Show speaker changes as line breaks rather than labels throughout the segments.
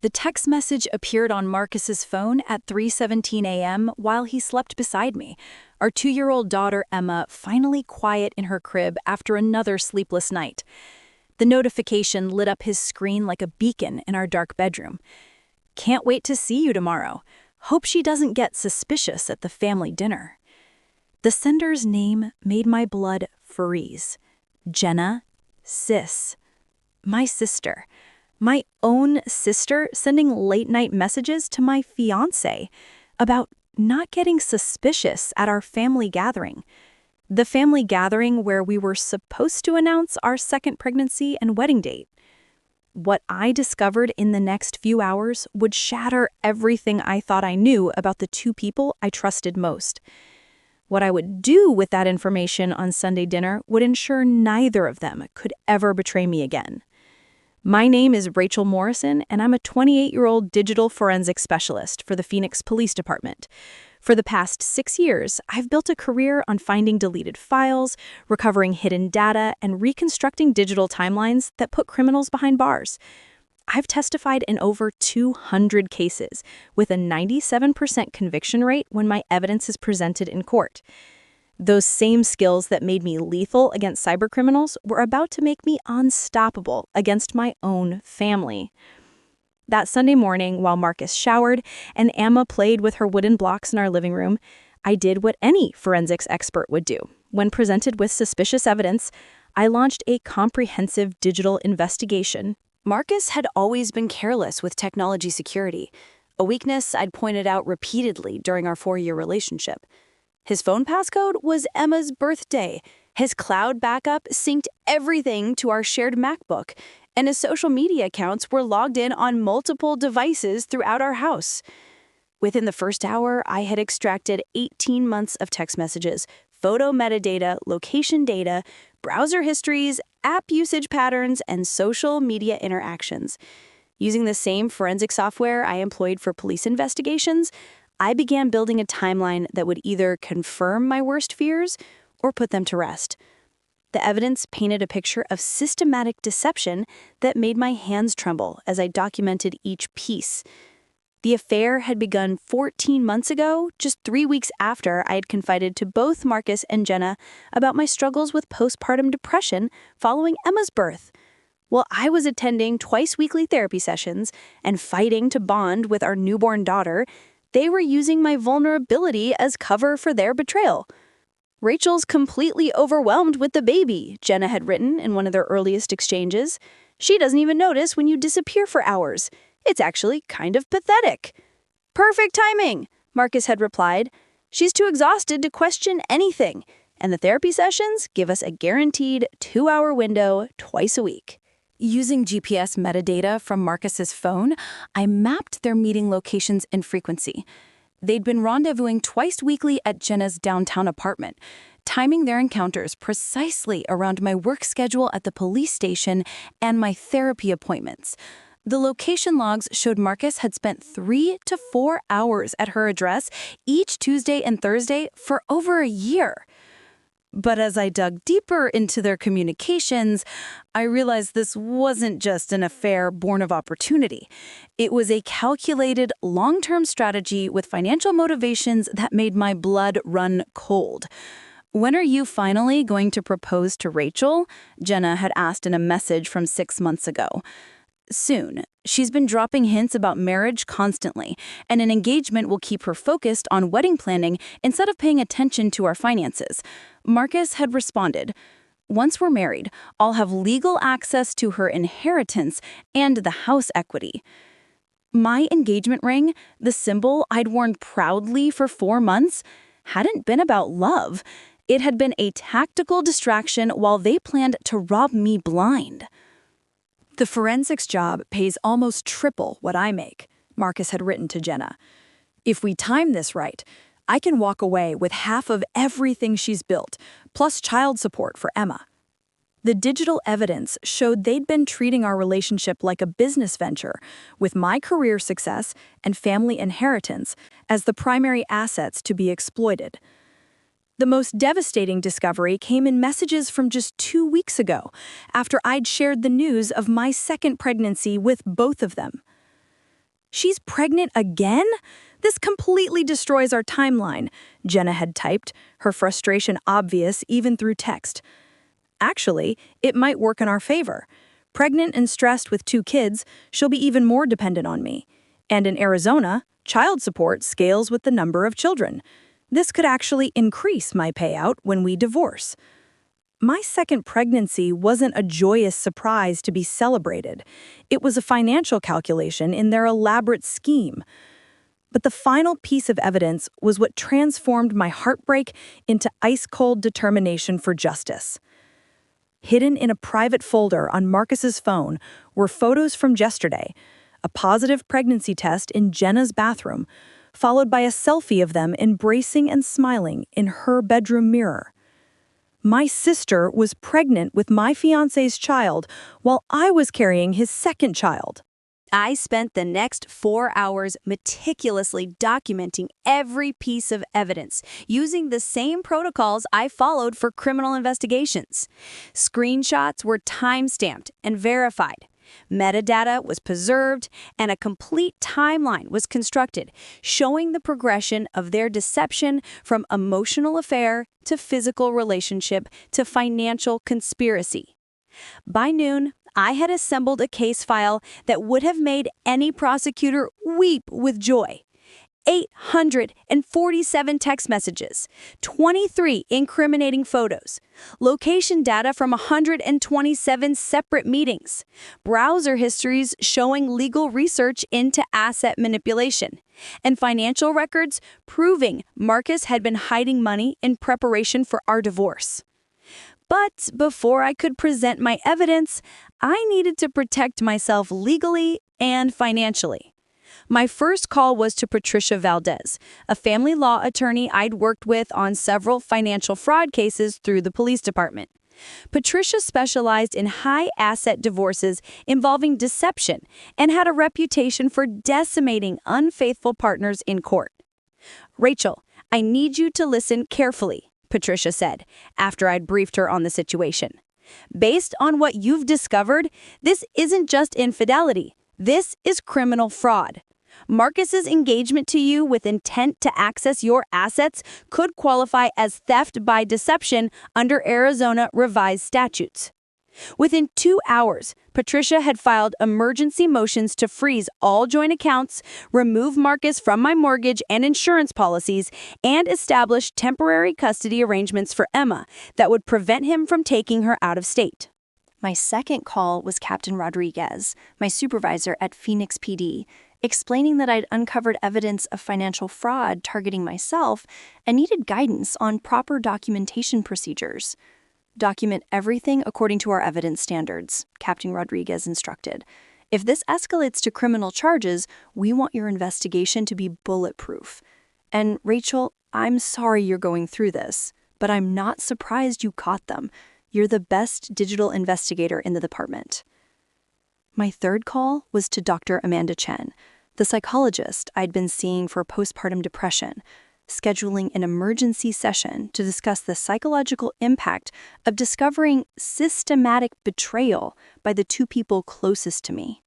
The text message appeared on Marcus's phone at 3:17 a.m. while he slept beside me. Our 2-year-old daughter, Emma, finally quiet in her crib after another sleepless night. The notification lit up his screen like a beacon in our dark bedroom. Can't wait to see you tomorrow. Hope she doesn't get suspicious at the family dinner. The sender's name made my blood freeze. Jenna, sis. My sister. My own sister sending late-night messages to my fiancé about not getting suspicious at our family gathering. The family gathering where we were supposed to announce our second pregnancy and wedding date. What I discovered in the next few hours would shatter everything I thought I knew about the two people I trusted most. What I would do with that information on Sunday dinner would ensure neither of them could ever betray me again. My name is Rachel Morrison, and I'm a 28-year-old digital forensics specialist for the Phoenix Police Department. For the past 6 years, I've built a career on finding deleted files, recovering hidden data, and reconstructing digital timelines that put criminals behind bars. I've testified in over 200 cases, with a 97% conviction rate when my evidence is presented in court. Those same skills that made me lethal against cybercriminals were about to make me unstoppable against my own family. That Sunday morning, while Marcus showered and Emma played with her wooden blocks in our living room, I did what any forensics expert would do. When presented with suspicious evidence, I launched a comprehensive digital investigation. Marcus had always been careless with technology security, a weakness I'd pointed out repeatedly during our 4-year relationship. His phone passcode was Emma's birthday. His cloud backup synced everything to our shared MacBook, and his social media accounts were logged in on multiple devices throughout our house. Within the first hour, I had extracted 18 months of text messages, photo metadata, location data, browser histories, app usage patterns, and social media interactions. Using the same forensic software I employed for police investigations, I began building a timeline that would either confirm my worst fears or put them to rest. The evidence painted a picture of systematic deception that made my hands tremble as I documented each piece. The affair had begun 14 months ago, just 3 weeks after I had confided to both Marcus and Jenna about my struggles with postpartum depression following Emma's birth. While I was attending twice-weekly therapy sessions and fighting to bond with our newborn daughter, they were using my vulnerability as cover for their betrayal. "Rachel's completely overwhelmed with the baby," Jenna had written in one of their earliest exchanges. "She doesn't even notice when you disappear for hours. It's actually kind of pathetic." "Perfect timing," Marcus had replied. "She's too exhausted to question anything, and the therapy sessions give us a guaranteed 2-hour window twice a week." Using GPS metadata from Marcus's phone, I mapped their meeting locations and frequency. They'd been rendezvousing twice weekly at Jenna's downtown apartment, timing their encounters precisely around my work schedule at the police station and my therapy appointments. The location logs showed Marcus had spent 3 to 4 hours at her address each Tuesday and Thursday for over a year. But as I dug deeper into their communications, I realized this wasn't just an affair born of opportunity. It was a calculated, long-term strategy with financial motivations that made my blood run cold. "When are you finally going to propose to Rachel?" Jenna had asked in a message from 6 months ago. "Soon. She's been dropping hints about marriage constantly, and an engagement will keep her focused on wedding planning instead of paying attention to our finances." Marcus had responded, "Once we're married, I'll have legal access to her inheritance and the house equity." My engagement ring, the symbol I'd worn proudly for 4 months, hadn't been about love. It had been a tactical distraction while they planned to rob me blind. "The forensics job pays almost triple what I make," Marcus had written to Jenna. "If we time this right, I can walk away with half of everything she's built, plus child support for Emma." The digital evidence showed they'd been treating our relationship like a business venture, with my career success and family inheritance as the primary assets to be exploited. The most devastating discovery came in messages from just 2 weeks ago, after I'd shared the news of my second pregnancy with both of them. "She's pregnant again? This completely destroys our timeline," Jenna had typed, her frustration obvious even through text. Actually, it might work in our favor. Pregnant and stressed with 2 kids, she'll be even more dependent on me. And in Arizona, child support scales with the number of children. This could actually increase my payout when we divorce. My second pregnancy wasn't a joyous surprise to be celebrated. It was a financial calculation in their elaborate scheme. But the final piece of evidence was what transformed my heartbreak into ice-cold determination for justice. Hidden in a private folder on Marcus's phone were photos from yesterday, a positive pregnancy test in Jenna's bathroom, followed by a selfie of them embracing and smiling in her bedroom mirror. My sister was pregnant with my fiancé's child while I was carrying his second child. I spent the next 4 hours meticulously documenting every piece of evidence, using the same protocols I followed for criminal investigations. Screenshots were time-stamped and verified. Metadata was preserved, and a complete timeline was constructed, showing the progression of their deception from emotional affair to physical relationship to financial conspiracy. By noon, I had assembled a case file that would have made any prosecutor weep with joy. 847 text messages, 23 incriminating photos, location data from 127 separate meetings, browser histories showing legal research into asset manipulation, and financial records proving Marcus had been hiding money in preparation for our divorce. But before I could present my evidence, I needed to protect myself legally and financially. My first call was to Patricia Valdez, a family law attorney I'd worked with on several financial fraud cases through the police department. Patricia specialized in high-asset divorces involving deception and had a reputation for decimating unfaithful partners in court. "Rachel, I need you to listen carefully," Patricia said, after I'd briefed her on the situation. "Based on what you've discovered, this isn't just infidelity. This is criminal fraud. Marcus's engagement to you with intent to access your assets could qualify as theft by deception under Arizona revised statutes." Within 2 hours, Patricia had filed emergency motions to freeze all joint accounts, remove Marcus from my mortgage and insurance policies, and establish temporary custody arrangements for Emma that would prevent him from taking her out of state. My second call was Captain Rodriguez, my supervisor at Phoenix PD, explaining that I'd uncovered evidence of financial fraud targeting myself and needed guidance on proper documentation procedures. "Document everything according to our evidence standards," Captain Rodriguez instructed. "If this escalates to criminal charges, we want your investigation to be bulletproof. And Rachel, I'm sorry you're going through this, but I'm not surprised you caught them. You're the best digital investigator in the department." My third call was to Dr. Amanda Chen, the psychologist I'd been seeing for postpartum depression, scheduling an emergency session to discuss the psychological impact of discovering systematic betrayal by the 2 people closest to me.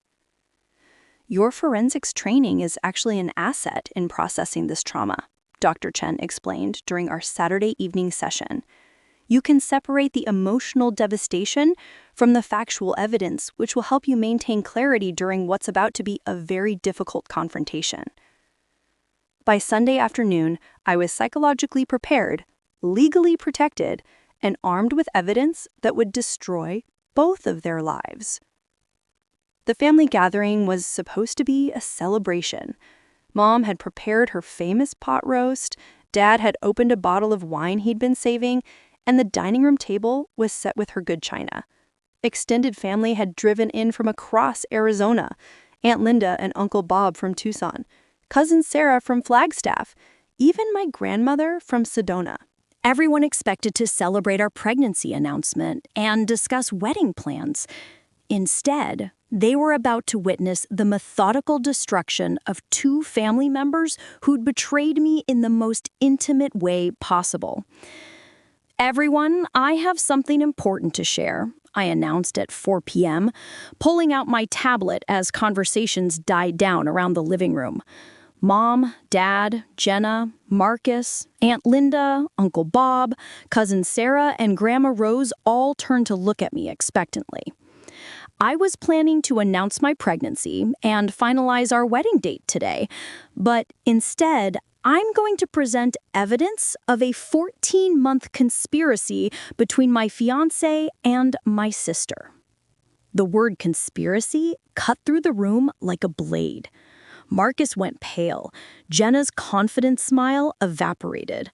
"Your forensics training is actually an asset in processing this trauma," Dr. Chen explained during our Saturday evening session. "You can separate the emotional devastation from the factual evidence, which will help you maintain clarity during what's about to be a very difficult confrontation." By Sunday afternoon, I was psychologically prepared, legally protected, and armed with evidence that would destroy both of their lives. The family gathering was supposed to be a celebration. Mom had prepared her famous pot roast, Dad had opened a bottle of wine he'd been saving, and the dining room table was set with her good china. Extended family had driven in from across Arizona, Aunt Linda and Uncle Bob from Tucson, Cousin Sarah from Flagstaff, even my grandmother from Sedona. Everyone expected to celebrate our pregnancy announcement and discuss wedding plans. Instead, they were about to witness the methodical destruction of 2 family members who'd betrayed me in the most intimate way possible. "Everyone, I have something important to share. I announced at 4 p.m., pulling out my tablet as conversations died down around the living room. Mom, Dad, Jenna, Marcus, Aunt Linda, Uncle Bob, Cousin Sarah, and Grandma Rose all turned to look at me expectantly. I was planning to announce my pregnancy and finalize our wedding date today, but instead, I'm going to present evidence of a 14-month conspiracy between my fiancé and my sister. The word conspiracy cut through the room like a blade. Marcus went pale. Jenna's confident smile evaporated.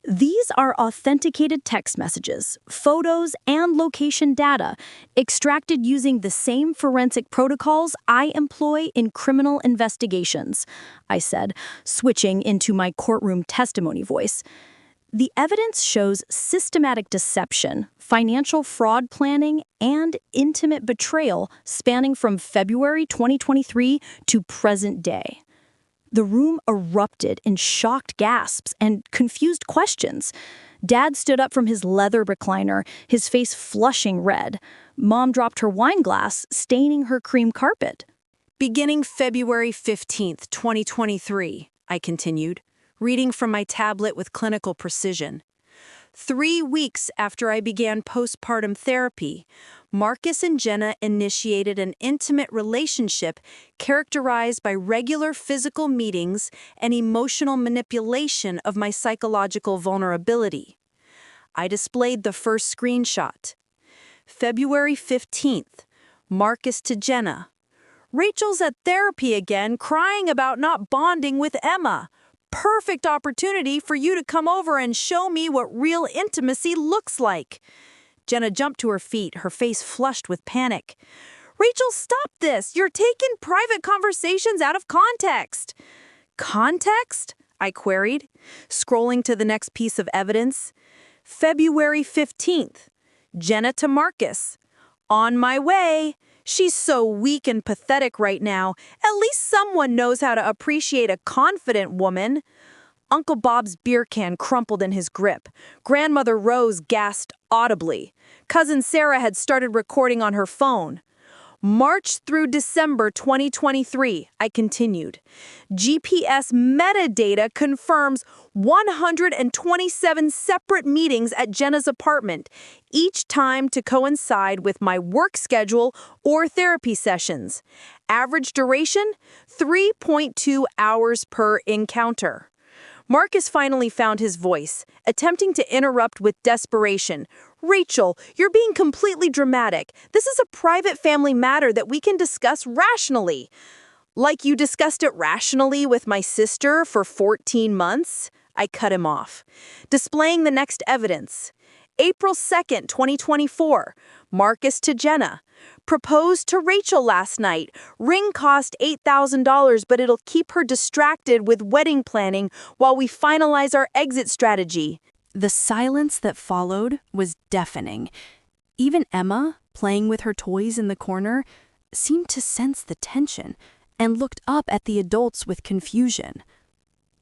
These are authenticated text messages, photos, and location data extracted using the same forensic protocols I employ in criminal investigations, I said, switching into my courtroom testimony voice. The evidence shows systematic deception, financial fraud planning, and intimate betrayal spanning from February 2023 to present day. The room erupted in shocked gasps and confused questions. Dad stood up from his leather recliner, his face flushing red. Mom dropped her wine glass, staining her cream carpet.
Beginning February 15th, 2023, I continued, reading from my tablet with clinical precision. 3 weeks after I began postpartum therapy, Marcus and Jenna initiated an intimate relationship characterized by regular physical meetings and emotional manipulation of my psychological vulnerability. I displayed the first screenshot. February 15th, Marcus to Jenna. Rachel's at therapy again, crying about not bonding with Emma. Perfect opportunity for you to come over and show me what real intimacy looks like. Jenna jumped to her feet, her face flushed with panic. Rachel, stop this! You're taking private conversations out of context. Context? I queried, scrolling to the next piece of evidence. February 15th. Jenna to Marcus. On my way. She's so weak and pathetic right now. At least someone knows how to appreciate a confident woman. Uncle Bob's beer can crumpled in his grip. Grandmother Rose gasped audibly. Cousin Sarah had started recording on her phone. March through December 2023, I continued. GPS metadata confirms 127 separate meetings at Jenna's apartment, each time to coincide with my work schedule or therapy sessions. Average duration, 3.2 hours per encounter. Marcus finally found his voice, attempting to interrupt with desperation. Rachel, you're being completely dramatic. This is a private family matter that we can discuss rationally. Like you discussed it rationally with my sister for 14 months? I cut him off. Displaying the next evidence. April 2nd, 2024. Marcus to Jenna. Proposed to Rachel last night. Ring cost $8,000, but it'll keep her distracted with wedding planning while we finalize our exit strategy.
The silence that followed was deafening. Even Emma, playing with her toys in the corner, seemed to sense the tension and looked up at the adults with confusion.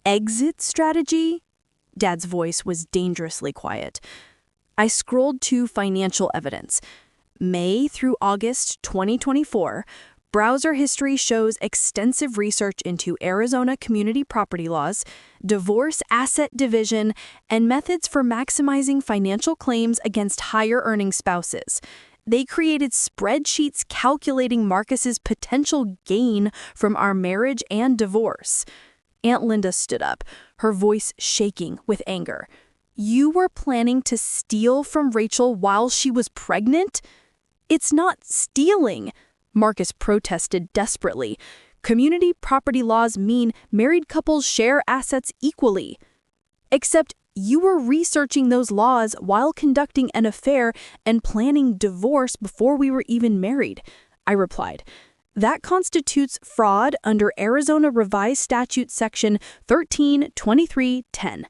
Exit strategy? Dad's voice was dangerously quiet. I scrolled to financial evidence. May through August 2024, browser history shows extensive research into Arizona community property laws, divorce asset division, and methods for maximizing financial claims against higher-earning spouses. They created spreadsheets calculating Marcus's potential gain from our marriage and divorce. Aunt Linda stood up, her voice shaking with anger. You were planning to steal from Rachel while she was pregnant? It's not stealing, Marcus protested desperately. Community property laws mean married couples share assets equally. Except you were researching those laws while conducting an affair and planning divorce before we were even married, I replied. That constitutes fraud under Arizona Revised Statute Section 132310.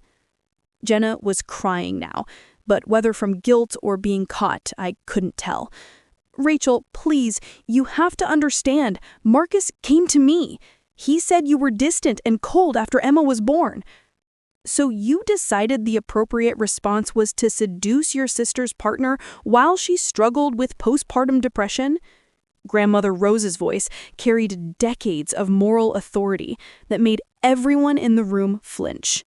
Jenna was crying now, but whether from guilt or being caught, I couldn't tell. Rachel, please, you have to understand. Marcus came to me. He said you were distant and cold after Emma was born.
So you decided the appropriate response was to seduce your sister's partner while she struggled with postpartum depression? Grandmother Rose's voice carried decades of moral authority that made everyone in the room flinch.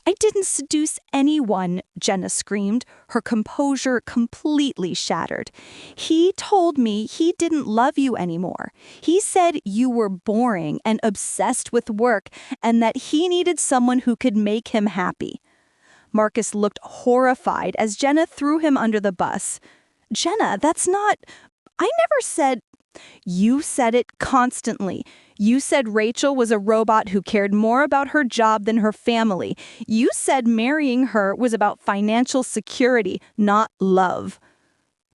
I didn't seduce anyone, Jenna screamed, her composure completely shattered. He told me he didn't love you anymore. He said you were boring and obsessed with work and that he needed someone who could make him happy. Marcus looked horrified as Jenna threw him under the bus. Jenna, that's not... I never said... You said it constantly. You said Rachel was a robot who cared more about her job than her family. You said marrying her was about financial security, not love.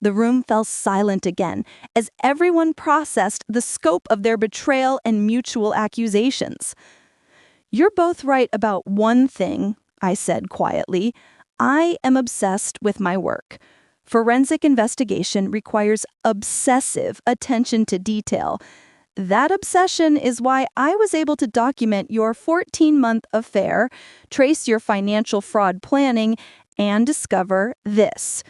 The room fell silent again as everyone processed the scope of their betrayal and mutual accusations. You're both right about one thing, I said quietly. I am obsessed with my work. Forensic investigation requires obsessive attention to detail. That obsession is why I was able to document your 14-month affair, trace your financial fraud planning, and discover this.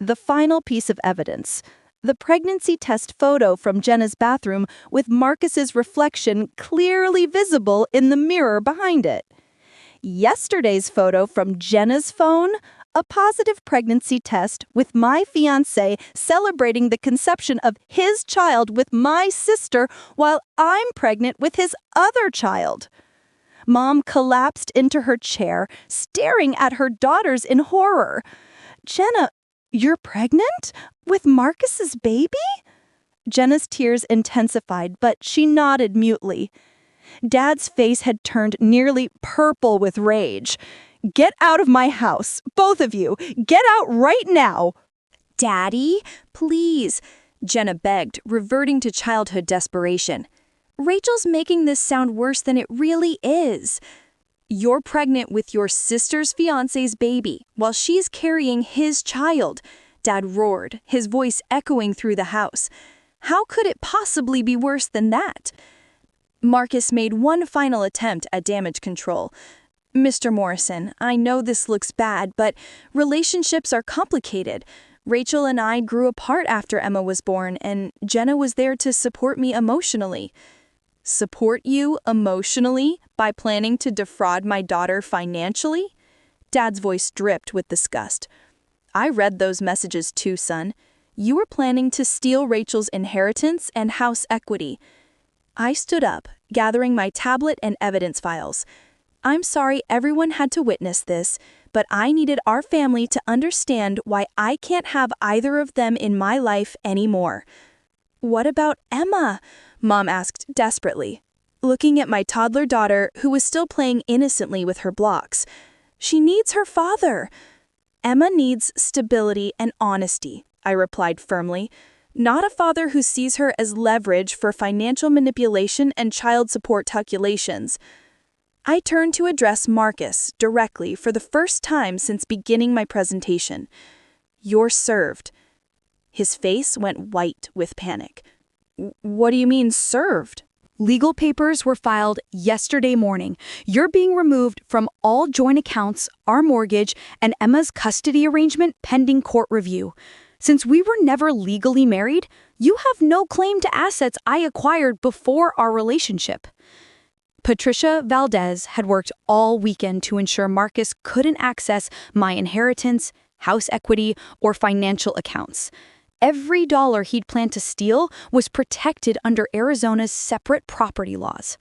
The final piece of evidence. The pregnancy test photo from Jenna's bathroom with Marcus's reflection clearly visible in the mirror behind it. Yesterday's photo from Jenna's phone, a positive pregnancy test with my fiancé celebrating the conception of his child with my sister while I'm pregnant with his other child. Mom collapsed into her chair, staring at her daughters in horror. Jenna, you're pregnant? With Marcus's baby? Jenna's tears intensified, but she nodded mutely. Dad's face had turned nearly purple with rage. Get out of my house, both of you. Get out right now. Daddy, please, Jenna begged, reverting to childhood desperation. Rachel's making this sound worse than it really is. You're pregnant with your sister's fiancé's baby while she's carrying his child, Dad roared, his voice echoing through the house. How could it possibly be worse than that? Marcus made one final attempt at damage control. Mr. Morrison, I know this looks bad, but relationships are complicated. Rachel and I grew apart after Emma was born, and Jenna was there to support me emotionally. Support you emotionally by planning to defraud my daughter financially? Dad's voice dripped with disgust. I read those messages too, son. You were planning to steal Rachel's inheritance and house equity. I stood up, gathering my tablet and evidence files. I'm sorry everyone had to witness this, but I needed our family to understand why I can't have either of them in my life anymore. What about Emma? Mom asked desperately, looking at my toddler daughter who was still playing innocently with her blocks. She needs her father. Emma needs stability and honesty, I replied firmly. Not a father who sees her as leverage for financial manipulation and child support calculations. I turned to address Marcus directly for the first time since beginning my presentation. You're served. His face went white with panic. What do you mean, served? Legal papers were filed yesterday morning. You're being removed from all joint accounts, our mortgage, and Emma's custody arrangement pending court review. Since we were never legally married, you have no claim to assets I acquired before our relationship. Patricia Valdez had worked all weekend to ensure Marcus couldn't access my inheritance, house equity, or financial accounts. Every dollar he'd planned to steal was protected under Arizona's separate property laws.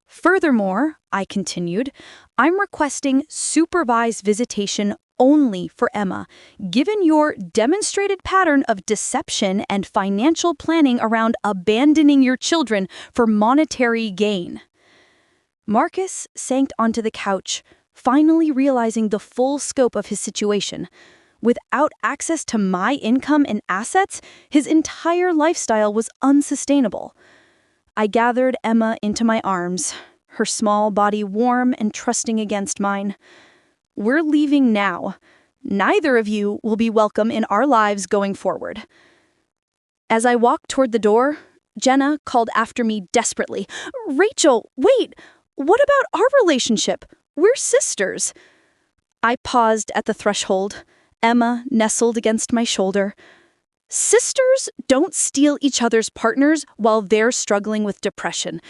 Furthermore, I continued, I'm requesting supervised visitation only for Emma, given your demonstrated pattern of deception and financial planning around abandoning your children for monetary gain. Marcus sank onto the couch, finally realizing the full scope of his situation. Without access to my income and assets, his entire lifestyle was unsustainable. I gathered Emma into my arms, her small body warm and trusting against mine. We're leaving now. Neither of you will be welcome in our lives going forward. As I walked toward the door, Jenna called after me desperately, Rachel, wait! What about our relationship? We're sisters." I paused at the threshold. Emma nestled against my shoulder. Sisters don't steal each other's partners while they're struggling with depression.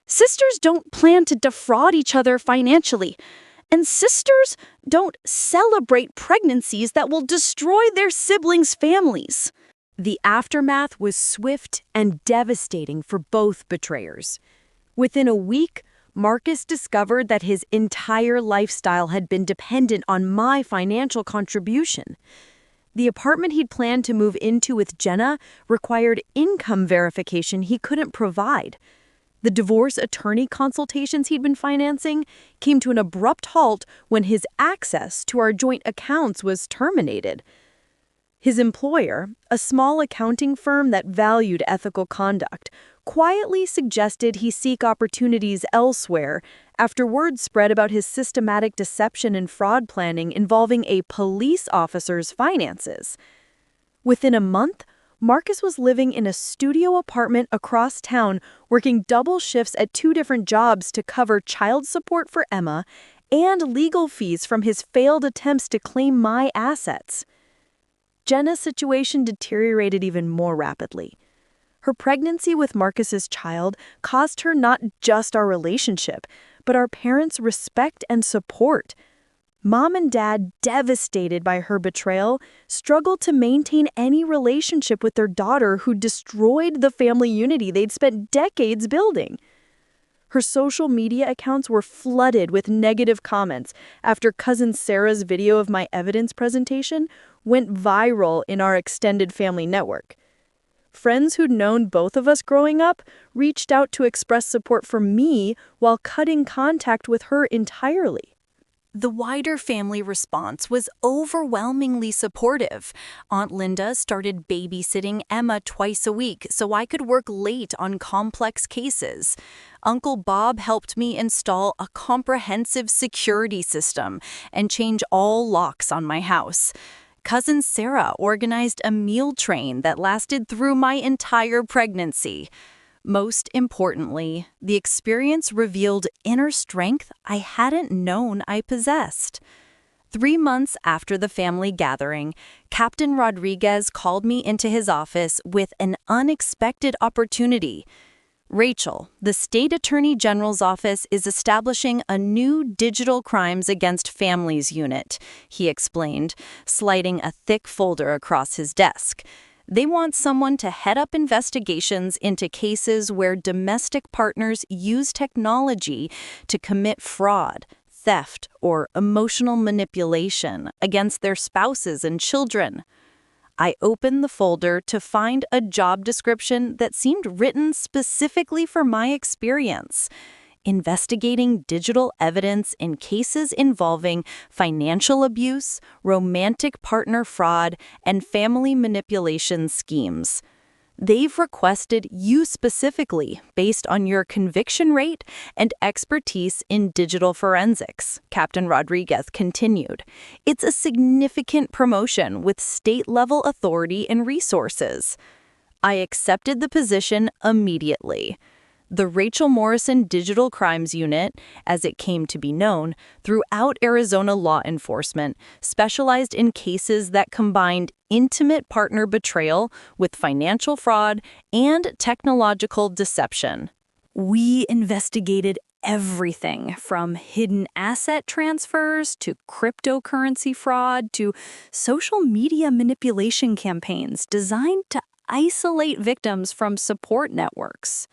Sisters don't plan to defraud each other financially. And sisters don't celebrate pregnancies that will destroy their siblings' families.
The aftermath was swift and devastating for both betrayers. Within a week, Marcus discovered that his entire lifestyle had been dependent on my financial contribution. The apartment he'd planned to move into with Jenna required income verification he couldn't provide. The divorce attorney consultations he'd been financing came to an abrupt halt when his access to our joint accounts was terminated. His employer, a small accounting firm that valued ethical conduct, quietly suggested he seek opportunities elsewhere after word spread about his systematic deception and fraud planning involving a police officer's finances. Within a month, Marcus was living in a studio apartment across town, working double shifts at 2 different jobs to cover child support for Emma and legal fees from his failed attempts to claim my assets. Jenna's situation deteriorated even more rapidly. Her pregnancy with Marcus's child cost her not just our relationship, but our parents' respect and support. Mom and Dad, devastated by her betrayal, struggled to maintain any relationship with their daughter who destroyed the family unity they'd spent decades building. Her social media accounts were flooded with negative comments after cousin Sarah's video of my evidence presentation went viral in our extended family network. Friends who'd known both of us growing up reached out to express support for me while cutting contact with her entirely.
The wider family response was overwhelmingly supportive. Aunt Linda started babysitting Emma twice a week so I could work late on complex cases. Uncle Bob helped me install a comprehensive security system and change all locks on my house. Cousin Sarah organized a meal train that lasted through my entire pregnancy. Most importantly, the experience revealed inner strength I hadn't known I possessed. 3 months after the family gathering, Captain Rodriguez called me into his office with an unexpected opportunity. "Rachel, the State Attorney General's office is establishing a new digital crimes against families unit," he explained, sliding a thick folder across his desk. "They want someone to head up investigations into cases where domestic partners use technology to commit fraud, theft, or emotional manipulation against their spouses and children." I opened the folder to find a job description that seemed written specifically for my experience: investigating digital evidence in cases involving financial abuse, romantic partner fraud, and family manipulation schemes. "They've requested you specifically based on your conviction rate and expertise in digital forensics," Captain Rodriguez continued. "It's a significant promotion with state-level authority and resources." I accepted the position immediately. The Rachel Morrison Digital Crimes Unit, as it came to be known, throughout Arizona law enforcement, specialized in cases that combined intimate partner betrayal with financial fraud and technological deception. We investigated everything from hidden asset transfers to cryptocurrency fraud to social media manipulation campaigns designed to isolate victims from support networks.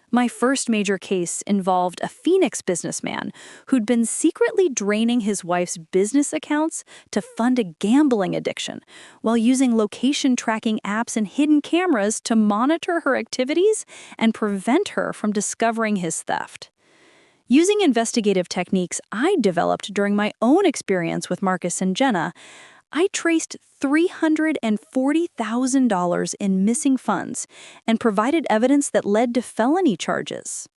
My first major case involved a Phoenix businessman who'd been secretly draining his wife's business accounts to fund a gambling addiction, while using location tracking apps and hidden cameras to monitor her activities and prevent her from discovering his theft. Using investigative techniques I developed during my own experience with Marcus and Jenna, I traced $340,000 in missing funds and provided evidence that led to felony charges.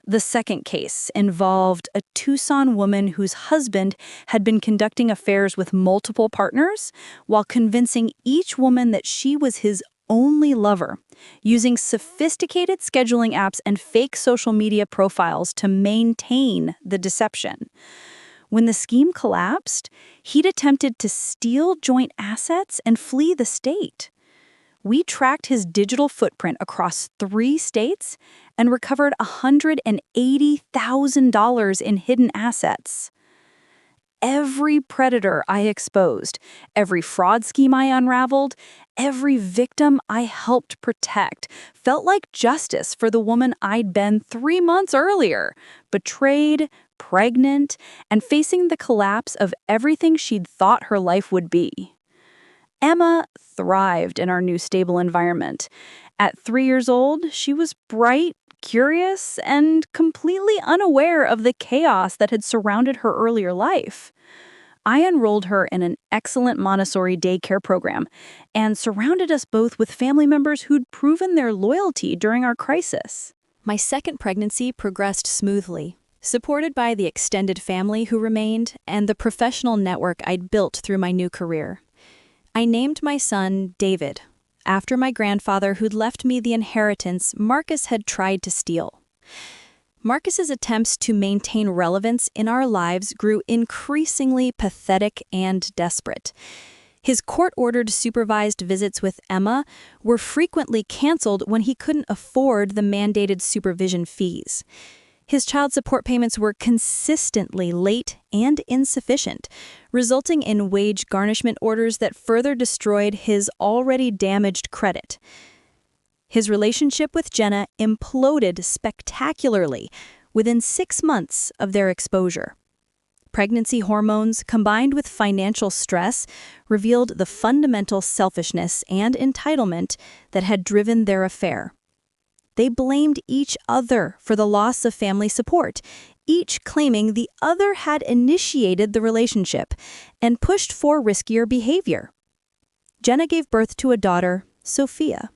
The second case involved a Tucson woman whose husband had been conducting affairs with multiple partners while convincing each woman that she was his only lover, using sophisticated scheduling apps and fake social media profiles to maintain the deception. When the scheme collapsed, he'd attempted to steal joint assets and flee the state. We tracked his digital footprint across 3 states and recovered $180,000 in hidden assets. Every predator I exposed, every fraud scheme I unraveled, every victim I helped protect felt like justice for the woman I'd been 3 months earlier, betrayed, pregnant, and facing the collapse of everything she'd thought her life would be. Emma thrived in our new stable environment. At 3 years old, she was bright, curious, and completely unaware of the chaos that had surrounded her earlier life. I enrolled her in an excellent Montessori daycare program and surrounded us both with family members who'd proven their loyalty during our crisis. My second pregnancy progressed smoothly, supported by the extended family who remained and the professional network I'd built through my new career. I named my son David, after my grandfather who'd left me the inheritance Marcus had tried to steal. Marcus's attempts to maintain relevance in our lives grew increasingly pathetic and desperate. His court-ordered supervised visits with Emma were frequently canceled when he couldn't afford the mandated supervision fees. His child support payments were consistently late and insufficient, resulting in wage garnishment orders that further destroyed his already damaged credit. His relationship with Jenna imploded spectacularly within 6 months of their exposure. Pregnancy hormones combined with financial stress revealed the fundamental selfishness and entitlement that had driven their affair. They blamed each other for the loss of family support, each claiming the other had initiated the relationship and pushed for riskier behavior. Jenna gave birth to a daughter, Sophia,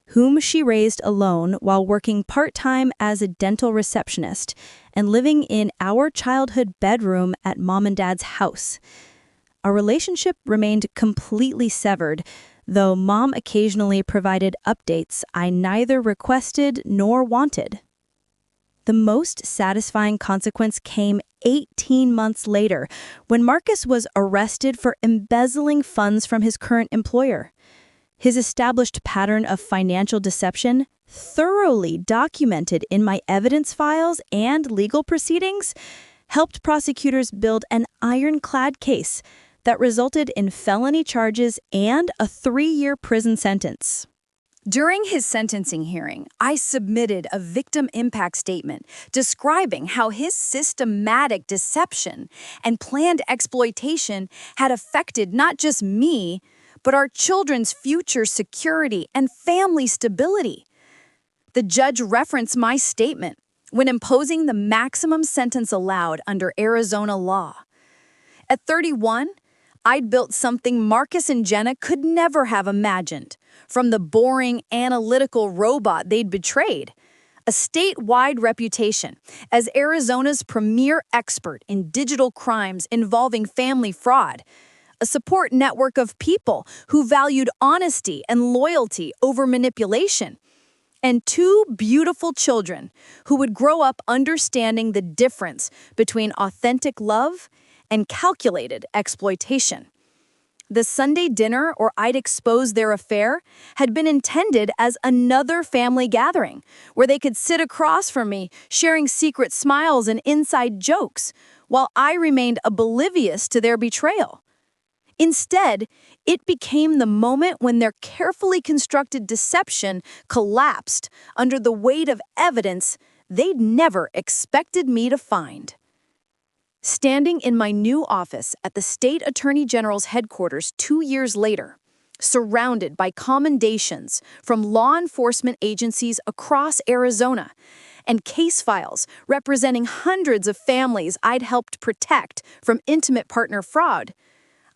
whom she raised alone while working part-time as a dental receptionist and living in our childhood bedroom at Mom and Dad's house. Our relationship remained completely severed, though Mom occasionally provided updates I neither requested nor wanted. The most satisfying consequence came 18 months later, when Marcus was arrested for embezzling funds from his current employer. His established pattern of financial deception, thoroughly documented in my evidence files and legal proceedings, helped prosecutors build an ironclad case that resulted in felony charges and a 3-year prison sentence.
During his sentencing hearing, I submitted a victim impact statement describing how his systematic deception and planned exploitation had affected not just me, but our children's future security and family stability. The judge referenced my statement when imposing the maximum sentence allowed under Arizona law. At 31, I'd built something Marcus and Jenna could never have imagined, from the boring, analytical robot they'd betrayed, a statewide reputation as Arizona's premier expert in digital crimes involving family fraud, a support network of people who valued honesty and loyalty over manipulation, and 2 beautiful children who would grow up understanding the difference between authentic love and calculated exploitation. The Sunday dinner or I'd expose their affair had been intended as another family gathering where they could sit across from me, sharing secret smiles and inside jokes, while I remained oblivious to their betrayal. Instead, it became the moment when their carefully constructed deception collapsed under the weight of evidence they'd never expected me to find. Standing in my new office at the State Attorney General's headquarters 2 years later, surrounded by commendations from law enforcement agencies across Arizona and case files representing hundreds of families I'd helped protect from intimate partner fraud,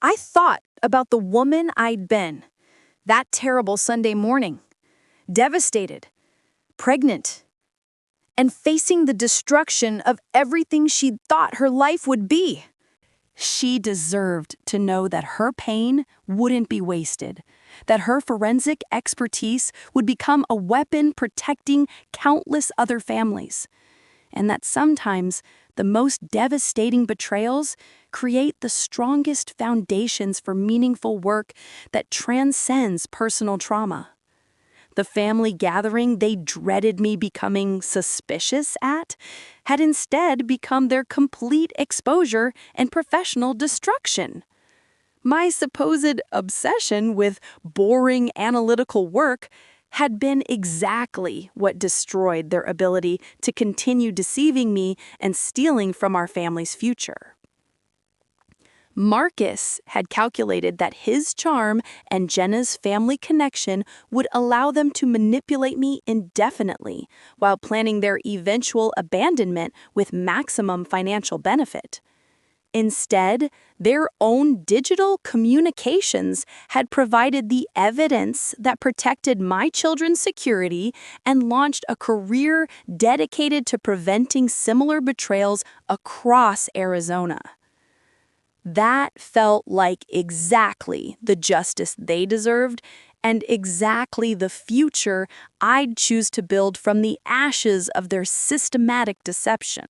I thought about the woman I'd been that terrible Sunday morning, devastated, pregnant, and facing the destruction of everything she'd thought her life would be.
She deserved to know that her pain wouldn't be wasted, that her forensic expertise would become a weapon protecting countless other families, and that sometimes the most devastating betrayals create the strongest foundations for meaningful work that transcends personal trauma. The family gathering they dreaded me becoming suspicious at had instead become their complete exposure and professional destruction. My supposed obsession with boring analytical work had been exactly what destroyed their ability to continue deceiving me and stealing from our family's future. Marcus had calculated that his charm and Jenna's family connection would allow them to manipulate me indefinitely while planning their eventual abandonment with maximum financial benefit. Instead, their own digital communications had provided the evidence that protected my children's security and launched a career dedicated to preventing similar betrayals across Arizona. That felt like exactly the justice they deserved and exactly the future I'd choose to build from the ashes of their systematic deception.